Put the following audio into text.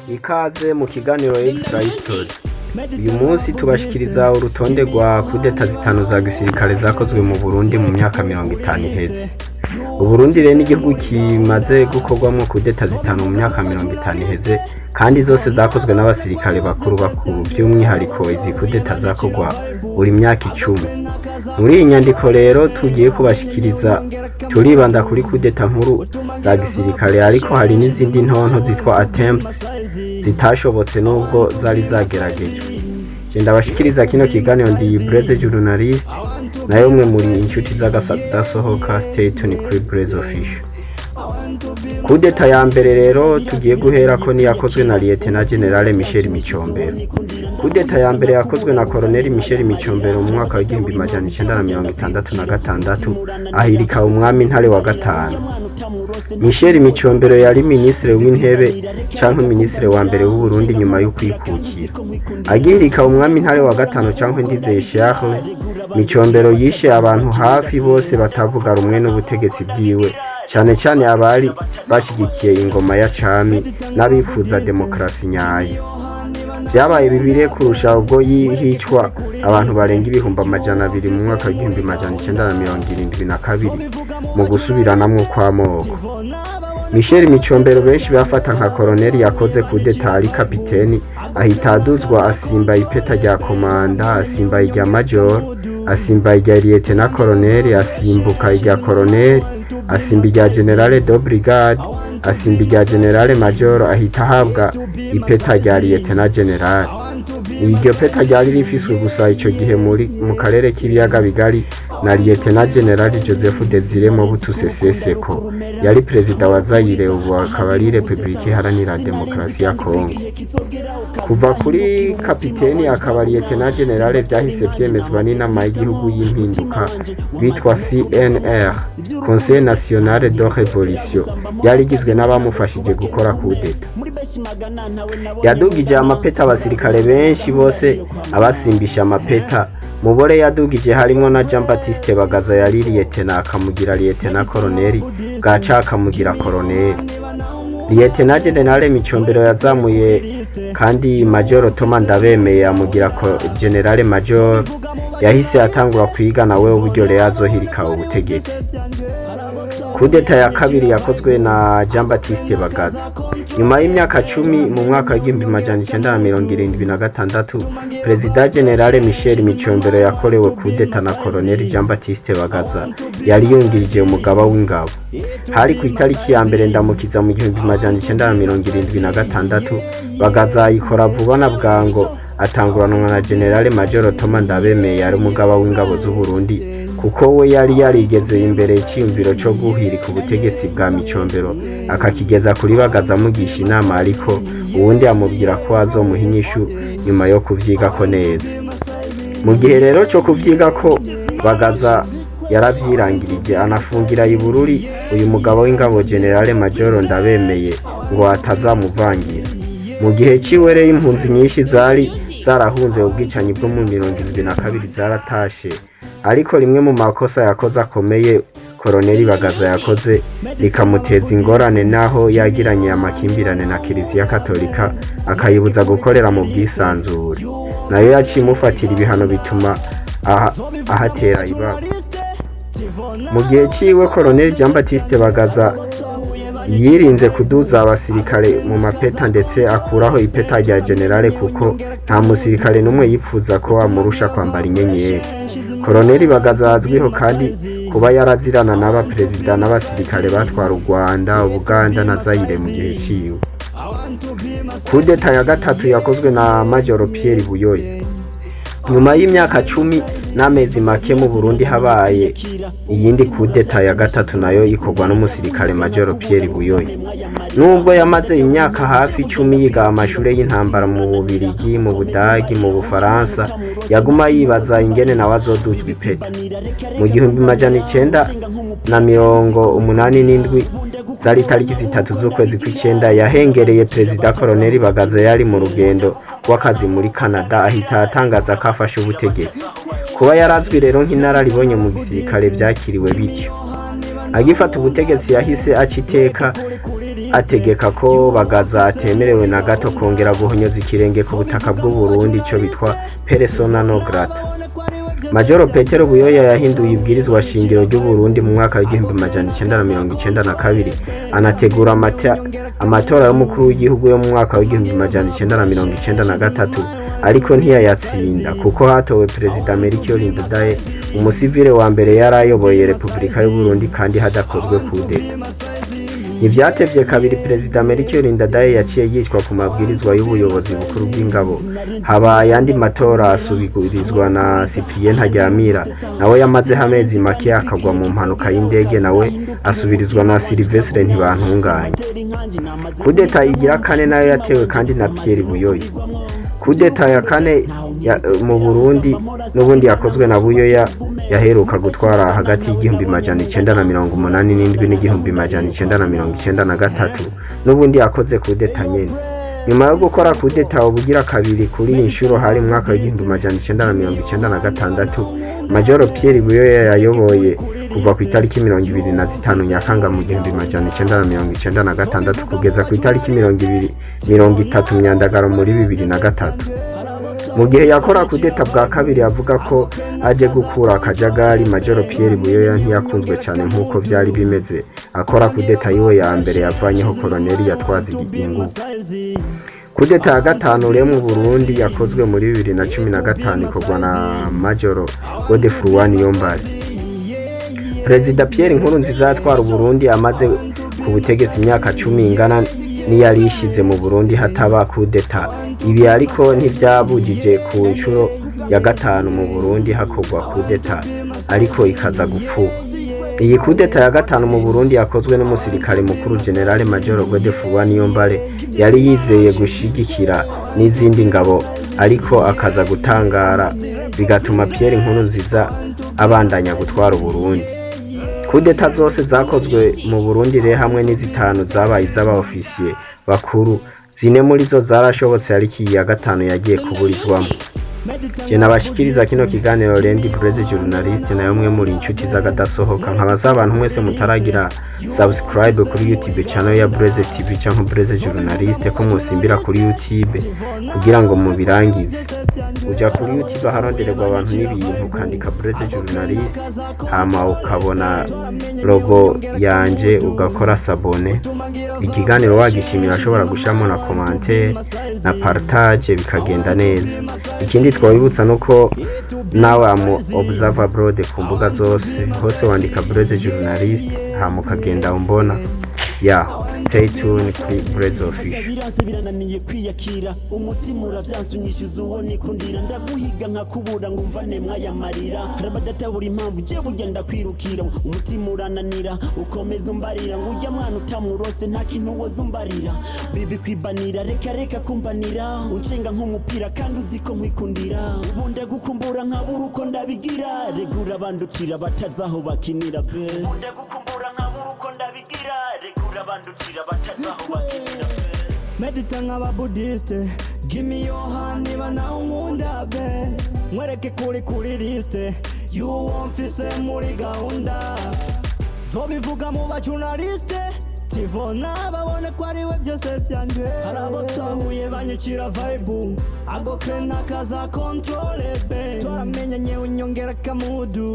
Ikaze mu kiganiro Extra History. Uyu munsi tubashikiriza urutonde rwa kudeta zitanu za gisirikare zakozwe mu Burundi mu myaka 50 iheze. Uburundi rero ni igihugu kimaze gukorwamwo kudeta zitanu mu myaka 50 iheze, kandi zose zakozwe n'abasirikare bakuru by'umwihariko izi kudeta zakorwa buri myaka 10. Muri iyi nyandiko rero tugiye kubashikiriza turibanda kuri kudeta nkuru za gisirikare, ariko hari n'izindi ntonto zitwa attempts zitashobotse nubwo zari zageragejwe. Ndabashikiriza kino kiganiro ndi Blaise Journalist, nayo mwe muri inshuti z'agasohoka Stay Tuned kuri Blaise Official. Kudeta ya mbere rero tugiye guhera ko ni yakozwe na Lieutenant General Michel Micombero. Kudeta ya mbere yakozwe na Colonel Michel Micombero mu mwaka wa 1966 ahirika umwami Ntare wa gatanu. Michel Micombero yari ministre w'intebe canke ministre wa mbere w'u Burundi nyuma yo kwikukira. Agirika umwami Ntare wa gatanu canke Ndizeye Charles, Micombero yishe abantu hafi bose batavuga rumwe n'ubutegetsi bwiwe, cyane cyane abari bashigikiye ingoma ya cami n'abifuza demokrasi nyayo. Byabaye bibire kurusha ubwo yihicwa abantu barenga 200,000 mu mwaka wa 1972 mu gusubiranamwo kw'amoko. Michel Micombero benshi bafata nka koloneli yakoze kudeta ari kapiteni, ahita aduzwa asimba ipeta rya komanda, asimba irya major, asimba irya lieutenant colonel, asimbuka irya koloneli, asimba irya generale de brigade, asimba irya generale major, ahita ahabwa ipeta rya lieutenant general. Iryo peta ryari rifiswe gusa ico gihe mu karere k'ibiyaga bigari na Lieutenant General Joseph Desire Mobutu Sese Seko, yari perezida wa Zaire, ubu akaba ari Republika Iharanira Demokarasi ya Kongo. Kuva kuri kapiteni akaba Lieutenant General vyahise vyemezwa n'inama y'igihugu y'impinduka bitwa CNR, Conseil National de Révolution, yari igizwe n'abamufashije gukora kudeta. Yadugije amapeta abasirikare benshi bose abasimbisha amapeta. Mubore yadugije harimo na Jean Baptiste Bagaza yari lieutenant akamugira lieutenant colonel, gaca akamugira colonel. Lieutenant General Micombero yazamuye kandi Major Thomas Ndabemeye amugira General Major. Yahise atangura kwiga nawe uburyo rero azohirika ubutegetsi. Kudeta ya kabiri yakozwe na Jean Baptiste Bagaza. Nyuma y'imyaka 10 mu mwaka wa 1976, President General Michel Micombero yakorewe kudeta na Colonel Jean Baptiste Bagaza yari yungirije umugaba w'ingabo. Hari ku itariki ya mbere ndamukiza mu 1976, Bagaza ikora vuba na bwango atanguranwa na General Major Thomas Ndabemeye yari umugaba w'ingabo z'u Burundi, kuko we yari yarigeze imbere y'iciyumviro cyo guhirika ubutegetsi bwa Micombero akakigeza kuri Bagaza amugisha inama, ariko ubundi amubwira ko azomuha inyishu nyuma yo kuvyiga ko neza. Mu gihe rero cyo kuvyiga ko Bagaza yaravyirangirije, anafungira i Bururi uyu mugabo w'ingabo General Major Ndabemeye ngo atazamuvangira. Mu gihe ciwere impunzi nyinshi zari zarahunze ubwicanyi bwo mu 2022 zaratashe, ariko rimwe mu makosa yakoze akomeye Colonel Bagaza yakoze rikamuteza ingorane, naho yagiranye amakimbirane na Kiliziya Katolika akayibuza gukorera mu bwisanzure, nayo yacimufatira ibihano bituma ahatera ibaba. Mu gihe ciwe Colonel Jean Baptiste Bagaza yirinze kuduza abasirikare mu mapeta, ndetse akuraho ipeta rya generale kuko nta musirikare n'umwe yipfuza ko amurusha kwambara inyenyeri. Colonel Bagaza azwiho kandi kuba yarazirana n'aba perezida n'abasirikare batwara u Rwanda, Uganda na Zaire mu gihe ciwe. Kudeta ya gatatu yakozwe na Major Pierre Buyoya. Nyuma y'imyaka 10 n'amezi make mu Burundi habaye iyindi kudeta ya gatatu, nayo ikorwa n'umusirikare Major Pierre Buyoya. Nubwo yamaze imyaka hafi 10 yiga amashure y'intambara mu Bubiligi, mu Budagi, mu Bufaransa, yaguma yibaza ingene nawe azoduzwa ipeta. Mu 1987 zari tariki 3 z'ukwezi kw'icenda, yahengereye President Colonel Bagaza yari mu rugendo rw'akazi muri Canada, ahita atangaza ko afashe ubutegetsi. Kuba yarazwi rero nk'inararibonye mu gisirikare vyakiriwe bityo. Agifata ubutegetsi yahise aciteka ategeka ko Bagaza atemerewe na gato kongera guhonyoza ikirenge ku butaka bw'u Burundi ico bitwa persona non grata. Majoro Petero Buyoya yahinduye ibwirizwa shingiro ry'u Burundi mu mwaka w'1992 anategura amatora y'umukuru w'igihugu yo mu mwaka w'1993 ariko ntiyayatsinda kuko hatowe Perezida Melchior Ndadaye umusivile wa mbere yarayoboye Repubulika y'u Burundi kandi hadakozwe kudeta. Ntivyatevye kabiri Perezida Melchior Ndadaye yaciye yicwa ku mabwirizwa y'ubuyobozi bukuru bw'ingabo. Haba ayandi matora asubirizwa na Cyprien Ntaryamira nawe yamaze amezi make akagwa mu mpanuka y'indege nawe asubirizwa na Sylvestre Ntibantunganya. Kudeta igira kane nayo yatewe kandi na Pierre Buyoya. Kudeta ya kane mu Burundi n'ubundi yakozwe na Buyoya yaheruka gutwara hagati y'1987 n'1993 n'ubundi yakoze kudeta nyene. Nyuma yo gukora kudeta ubugira kabiri kuri inshuro hari mu mwaka w'1996 Majoro Pierre Buyoya yayoboye kuva ku itariki 25 Nyakanga mu 1996 kugeza ku itariki 30 Myandagaro muri 2003. Mu gihe yakora kudeta bwa kabiri avuga ko aje gukura akajagari, Majoro Pierre Buyoya ntiyakunzwe cyane nk'uko byari bimeze akora kudeta yiwe ya mbere yavanyeho koloneli yatwaza igihugu. Kudeta ya gatanu rero mu Burundi yakozwe muri 2015 ikorwa na Majoro Godefroid Niyombare. Perezida Pierre Nkurunziza yatwara Burundi amaze ku butegetsi imyaka 10 ingana niyari ishize mu Burundi hataba kudeta. Ibi ariko ntivyabujije ku nshuro ya gatanu mu Burundi hakorwa kudeta ariko ikaza gupfuba. Iyi kudeta ya gatanu mu Burundi yakozwe n'umusirikare mukuru General Major Godefroid Niyombare yari yizeye gushigikira n'izindi ngabo ariko akaza gutangara bigatuma Pierre Nkurunziza abandanya gutwara Burundi. Kudeta zose zakozwe mu Burundi re hamwe n'izitanu zabaye iz'aba ofisiye bakuru, zine muri zo zarashobotse ariko ya gatanu yagiye kuburizwamo. Je nabashikiriza kino kiganiro Lendi Blaise journalist na yomwe muri inshuti z'agadasohoka nk'abaza abantu mwese mutaragira subscribe kuri YouTube channel ya Blaise TV cyangwa Blaise journalist ko musimbira kuri YouTube kugira ngo mubirangize. Uja kuri YouTube harondererwa abantu n'ibintu kandika Blaise journalist hama ukabona logo yanje ugakora sabone. Ikiganiro wagishimira ashobora gushamo na commentaire na partage bikagenda neza. Ikindi twabibutsa nuko nawe amu observer abroad ku mbuga zose hose wandika Blaise journalist hama ukagenda umbona ya stay tuned kuri Blaise official. Birananiye kwiyakira umutima uravyansunyishuza uwo nikundira ndaguhiga nkakubura ngumva nemwa yamarira harabadata buri impamvu je bugenda kwirukira umutima urananira ukomeza umbarira ngujya mwana utamurose nta kintu wozumbarira bibi kwibanira reka kumbanira uncenga nk'umupira kandi uziko nkwikundira ubunde gukumbura nkabura uko ndabigira regura bandutira batazaho bakinira be ubunde gukumbura nkabura uko ndabigira regura bandutira batazaho bakinira be. Medita nk'aba Buddhiste, give me your hand niba nawe unkunda be mwereke kuri liste you won't fise muri gahunda zobivuga mu bajournaliste tivona babone ko ari we byose byanje harabo twahuye banyicira vibe ago kena kaza control be turamenye nyewe nyongera kamudu.